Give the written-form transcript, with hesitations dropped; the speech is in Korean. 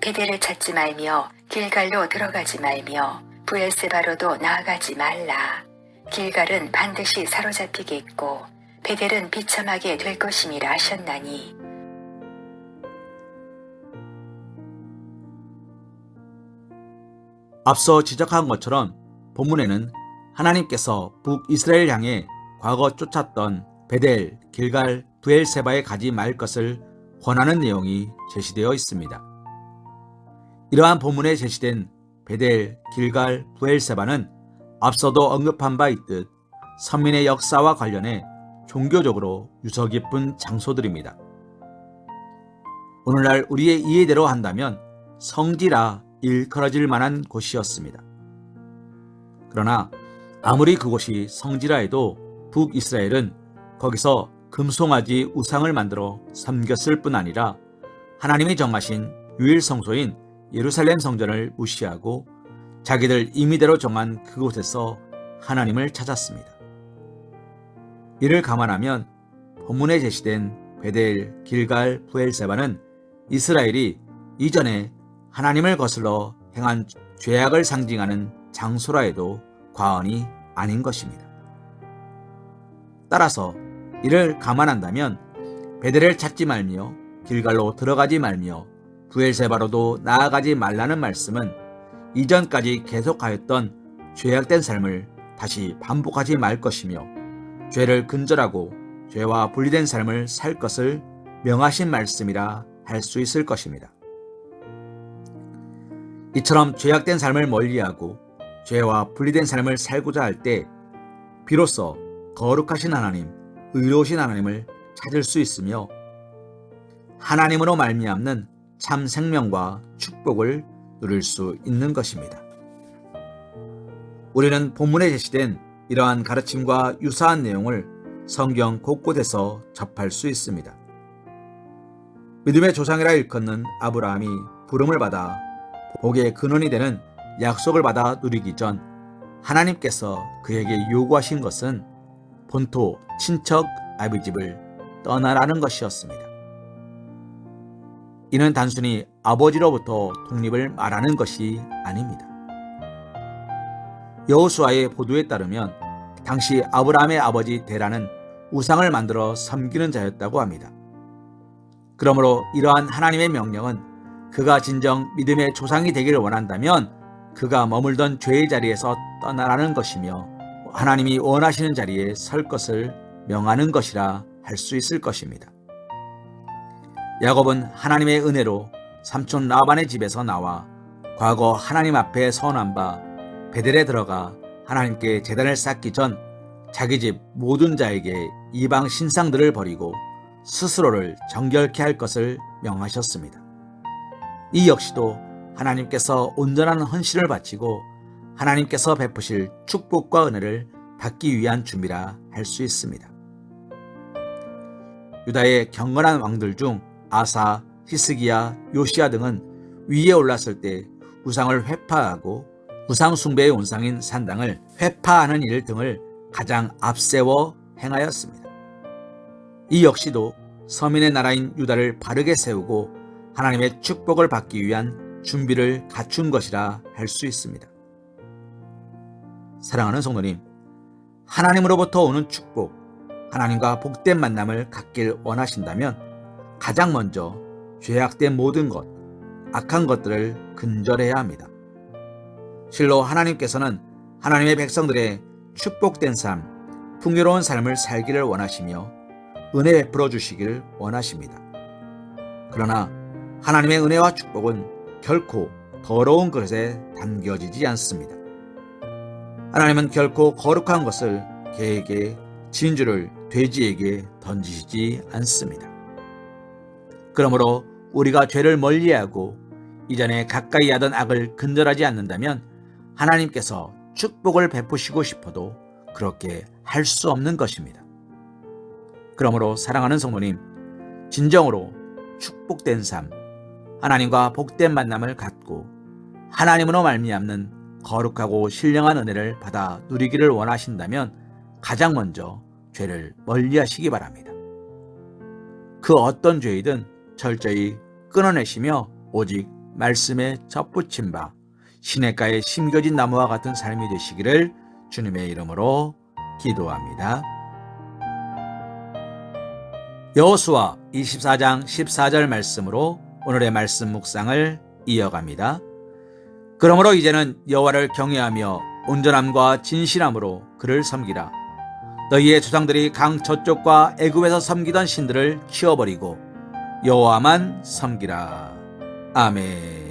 베델을 찾지 말며 길갈로 들어가지 말며 브엘세바로도 나아가지 말라. 길갈은 반드시 사로잡히겠고 베델은 비참하게 될 것임이라 하셨나니. 앞서 지적한 것처럼 본문에는 하나님께서 북이스라엘 향해 과거 쫓았던 베델, 길갈, 브엘세바에 가지 말 것을 권하는 내용이 제시되어 있습니다. 이러한 본문에 제시된 베델, 길갈, 브엘세바는 앞서도 언급한 바 있듯 선민의 역사와 관련해 종교적으로 유서 깊은 장소들입니다. 오늘날 우리의 이해대로 한다면 성지라 일컬어질 만한 곳이었습니다. 그러나 아무리 그곳이 성지라 해도 북이스라엘은 거기서 금송아지 우상을 만들어 섬겼을 뿐 아니라 하나님이 정하신 유일 성소인 예루살렘 성전을 무시하고 자기들 임의대로 정한 그곳에서 하나님을 찾았습니다. 이를 감안하면 본문에 제시된 베델, 길갈, 브엘세바는 이스라엘이 이전에 하나님을 거슬러 행한 죄악을 상징하는 장소라 해도 과언이 아닌 것입니다. 따라서 이를 감안한다면 베델을 찾지 말며 길갈로 들어가지 말며 브엘세바로도 나아가지 말라는 말씀은 이전까지 계속하였던 죄악된 삶을 다시 반복하지 말 것이며 죄를 근절하고 죄와 분리된 삶을 살 것을 명하신 말씀이라 할 수 있을 것입니다. 이처럼 죄악된 삶을 멀리하고 죄와 분리된 삶을 살고자 할 때 비로소 거룩하신 하나님, 의로우신 하나님을 찾을 수 있으며 하나님으로 말미암는 참 생명과 축복을 누릴 수 있는 것입니다. 우리는 본문에 제시된 이러한 가르침과 유사한 내용을 성경 곳곳에서 접할 수 있습니다. 믿음의 조상이라 일컫는 아브라함이 부름을 받아 복의 근원이 되는 약속을 받아 누리기 전 하나님께서 그에게 요구하신 것은 본토 친척 아비집을 떠나라는 것이었습니다. 이는 단순히 아버지로부터 독립을 말하는 것이 아닙니다. 여호수아의 보도에 따르면 당시 아브라함의 아버지 데라는 우상을 만들어 섬기는 자였다고 합니다. 그러므로 이러한 하나님의 명령은 그가 진정 믿음의 조상이 되기를 원한다면 그가 머물던 죄의 자리에서 떠나라는 것이며 하나님이 원하시는 자리에 설 것을 명하는 것이라 할 수 있을 것입니다. 야곱은 하나님의 은혜로 삼촌 라반의 집에서 나와 과거 하나님 앞에 서원한 바 베델에 들어가 하나님께 제단을 쌓기 전 자기 집 모든 자에게 이방 신상들을 버리고 스스로를 정결케 할 것을 명하셨습니다. 이 역시도 하나님께서 온전한 헌신을 바치고 하나님께서 베푸실 축복과 은혜를 받기 위한 준비라 할 수 있습니다. 유다의 경건한 왕들 중 아사, 히스기야, 요시야 등은 위에 올랐을 때 우상을 회파하고 우상 숭배의 온상인 산당을 회파하는 일 등을 가장 앞세워 행하였습니다. 이 역시도 서민의 나라인 유다를 바르게 세우고 하나님의 축복을 받기 위한 준비를 갖춘 것이라 할 수 있습니다. 사랑하는 성도님, 하나님으로부터 오는 축복, 하나님과 복된 만남을 갖길 원하신다면 가장 먼저 죄악된 모든 것, 악한 것들을 근절해야 합니다. 실로 하나님께서는 하나님의 백성들의 축복된 삶, 풍요로운 삶을 살기를 원하시며 은혜 베풀어 주시기를 원하십니다. 그러나 하나님의 은혜와 축복은 결코 더러운 그릇에 담겨지지 않습니다. 하나님은 결코 거룩한 것을 개에게, 진주를 돼지에게 던지시지 않습니다. 그러므로 우리가 죄를 멀리하고 이전에 가까이 하던 악을 근절하지 않는다면 하나님께서 축복을 베푸시고 싶어도 그렇게 할 수 없는 것입니다. 그러므로 사랑하는 성도님, 진정으로 축복된 삶, 하나님과 복된 만남을 갖고 하나님으로 말미암는 거룩하고 신령한 은혜를 받아 누리기를 원하신다면 가장 먼저 죄를 멀리하시기 바랍니다. 그 어떤 죄이든 철저히 끊어내시며 오직 말씀에 접붙임 바 시냇가에 심겨진 나무와 같은 삶이 되시기를 주님의 이름으로 기도합니다. 여호수아 24장 14절 말씀으로 오늘의 말씀 묵상을 이어갑니다. 그러므로 이제는 여호와를 경외하며 온전함과 진실함으로 그를 섬기라. 너희의 조상들이 강 저쪽과 애굽에서 섬기던 신들을 치워버리고 여호와만 섬기라. 아멘.